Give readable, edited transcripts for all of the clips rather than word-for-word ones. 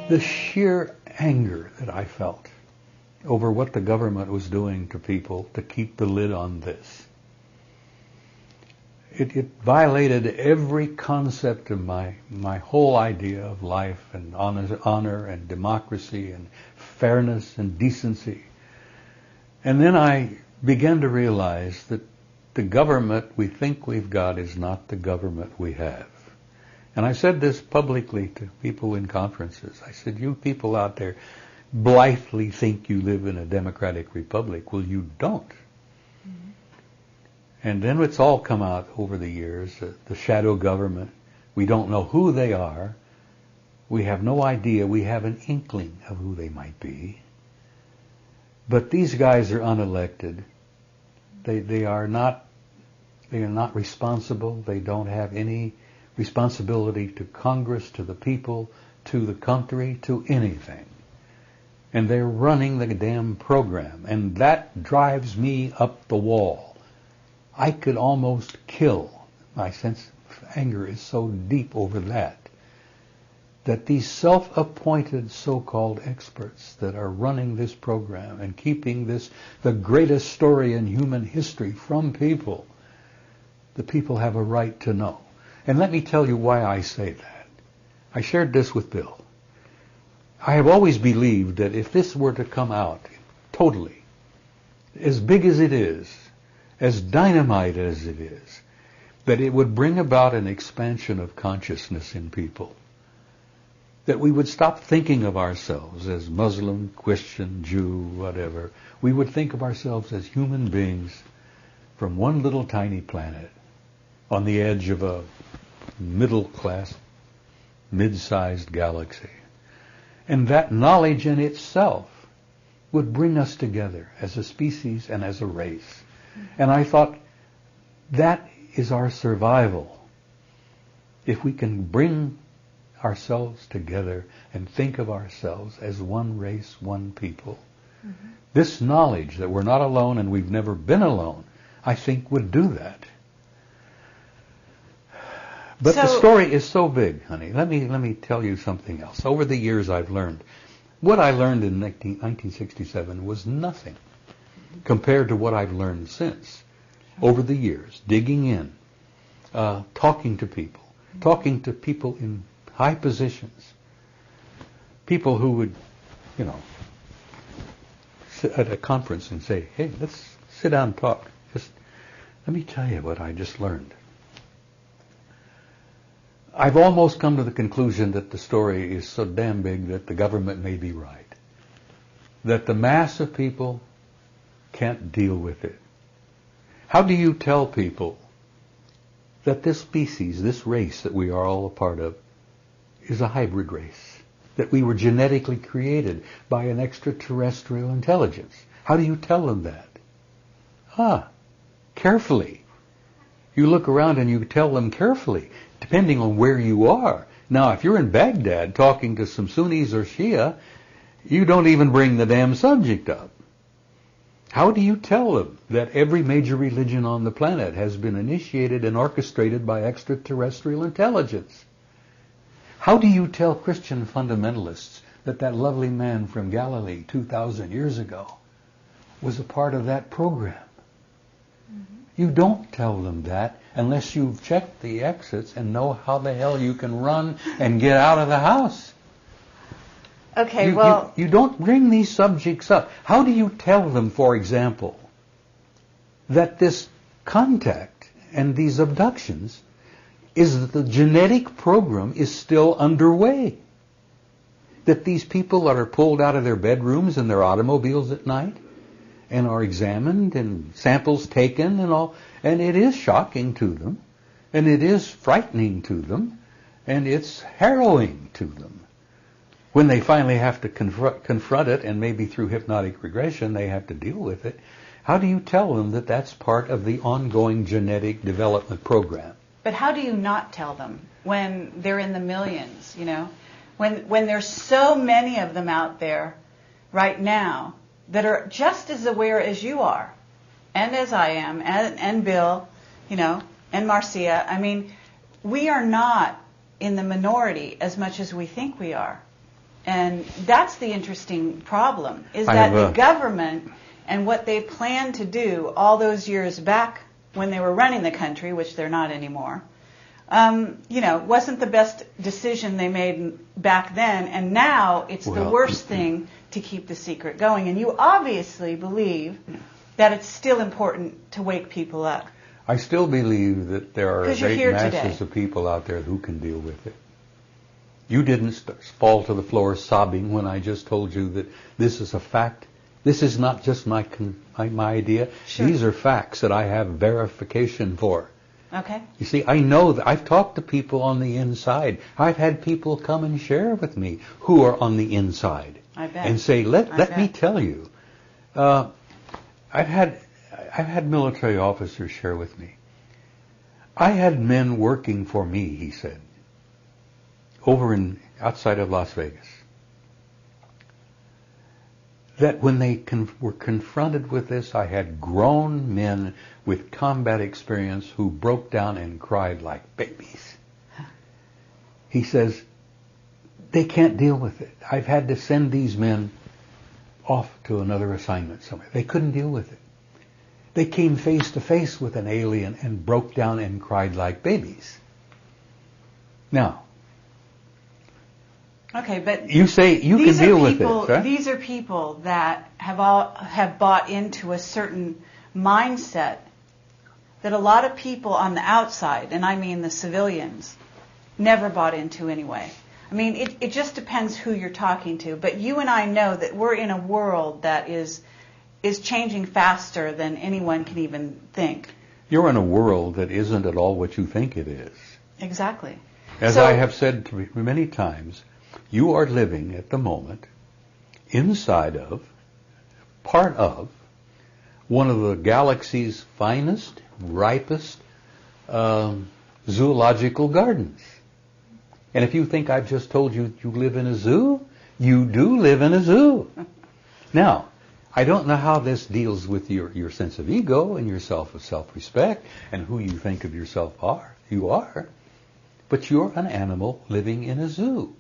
The sheer anger that I felt over what the government was doing to people to keep the lid on this. It violated every concept of my whole idea of life and honor and democracy and fairness and decency. And then I began to realize that the government we think we've got is not the government we have. And I said this publicly to people in conferences. I said, you people out there blithely think you live in a democratic republic. Well, you don't. Mm-hmm. And then it's all come out over the years, the shadow government. We don't know who they are. We have no idea. We have an inkling of who they might be. But these guys are unelected. They are not responsible. They don't have any responsibility to Congress, to the people, to the country, to anything. And they're running the damn program. And that drives me up the wall. I could almost kill. My sense of anger is so deep over that these self-appointed so-called experts that are running this program and keeping this the greatest story in human history from people, the people have a right to know. And let me tell you why I say that. I shared this with Bill. I have always believed that if this were to come out totally, as big as it is, as dynamite as it is, that it would bring about an expansion of consciousness in people. That we would stop thinking of ourselves as Muslim, Christian, Jew, whatever. We would think of ourselves as human beings from one little tiny planet on the edge of a middle-class, mid-sized galaxy. And that knowledge in itself would bring us together as a species and as a race. And I thought, that is our survival. If we can bring ourselves together and think of ourselves as one race, one people. Mm-hmm. This knowledge that we're not alone and we've never been alone, I think would do that. But the story is so big, honey. Let me tell you something else. Over the years I've learned. What I learned in 1967 was nothing compared to what I've learned since. Over the years, digging in, talking to people in high positions, people who would, sit at a conference and say, hey, let's sit down and talk. Just let me tell you what I just learned. I've almost come to the conclusion that the story is so damn big that the government may be right. That the mass of people can't deal with it. How do you tell people that this species, this race that we are all a part of, is a hybrid race? That we were genetically created by an extraterrestrial intelligence? How do you tell them that? Carefully. You look around and you tell them carefully, depending on where you are. Now, if you're in Baghdad talking to some Sunnis or Shia, you don't even bring the damn subject up. How do you tell them that every major religion on the planet has been initiated and orchestrated by extraterrestrial intelligence? How do you tell Christian fundamentalists that that lovely man from Galilee 2,000 years ago was a part of that program? Mm-hmm. You don't tell them that unless you've checked the exits and know how the hell you can run and get out of the house. Okay, you don't bring these subjects up. How do you tell them, for example, that this contact and these abductions is that the genetic program is still underway? That these people that are pulled out of their bedrooms and their automobiles at night and are examined and samples taken and all, and it is shocking to them, and it is frightening to them, and it's harrowing to them. When they finally have to confront it, and maybe through hypnotic regression they have to deal with it, how do you tell them that that's part of the ongoing genetic development program? But how do you not tell them when they're in the millions, When there's so many of them out there right now that are just as aware as you are, and as I am, and Bill, and Marcia. I mean, we are not in the minority as much as we think we are. And that's the interesting problem, is I that have the government and what they planned to do all those years back when they were running the country, which they're not anymore, wasn't the best decision they made back then, and now it's the worst thing to keep the secret going. And you obviously believe that it's still important to wake people up. I still believe that there are great masses today. of people out there who can deal with it. You didn't fall to the floor sobbing when I just told you that this is a fact. This is not just my idea. Sure. These are facts that I have verification for. Okay. You see, I know that I've talked to people on the inside. I've had people come and share with me who are on the inside. I bet. And say, let me tell you. I've had military officers share with me. I had men working for me, he said, outside of Las Vegas, that when they were confronted with this, I had grown men with combat experience who broke down and cried like babies. He says, they can't deal with it. I've had to send these men off to another assignment somewhere. They couldn't deal with it. They came face to face with an alien and broke down and cried like babies. Now, okay, but you say you can deal with it, right? These are people that have bought into a certain mindset that a lot of people on the outside, and I mean the civilians, never bought into anyway. I mean, it just depends who you're talking to. But you and I know that we're in a world that is changing faster than anyone can even think. You're in a world that isn't at all what you think it is. Exactly. As I have said to you many times, you are living at the moment inside of, part of, one of the galaxy's finest, ripest zoological gardens. And if you think I've just told you you live in a zoo, you do live in a zoo. Now, I don't know how this deals with your sense of ego and your self-respect and who you think of yourself you are. But you're an animal living in a zoo.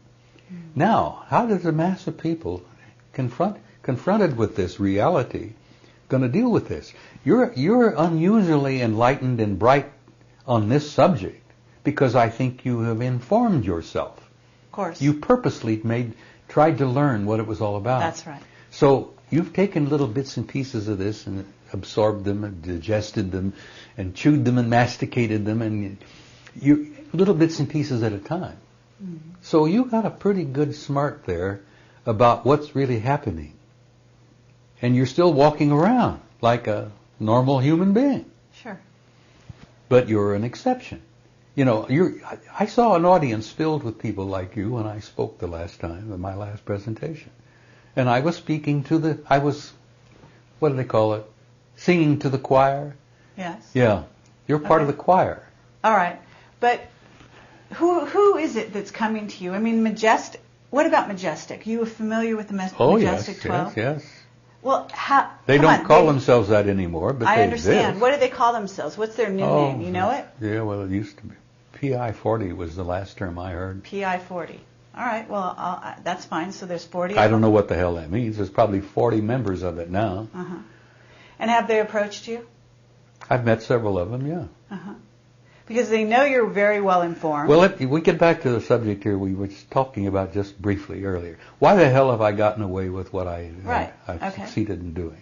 Now, how does a mass of people confronted with this reality going to deal with this? You're unusually enlightened and bright on this subject because I think you have informed yourself. Of course. You purposely tried to learn what it was all about. That's right. So you've taken little bits and pieces of this and absorbed them and digested them and chewed them and masticated them, and you little bits and pieces at a time. Mm-hmm. So you got a pretty good smart there about what's really happening. And you're still walking around like a normal human being. Sure. But you're an exception. You know, I saw an audience filled with people like you when I spoke the last time in my last presentation. And I was speaking to what do they call it? Singing to the choir? Yes. Yeah. You're part of the choir. All right. But who is it that's coming to you? I mean, Majestic. What about Majestic? You familiar with the Majestic 12? Yes. Well, they don't call themselves that anymore, but I they understand. exist. What do they call themselves? What's their new name? You know it? Yeah, well, it used to be. PI-40 was the last term I heard. PI-40. All right, well, that's fine. So there's 40 I don't know what the hell that means. There's probably 40 members of it now. Uh-huh. And have they approached you? I've met several of them, yeah. Uh-huh. Because they know you're very well informed. Well, if we get back to the subject here we were talking about just briefly earlier. Why the hell have I gotten away with what I've succeeded in doing?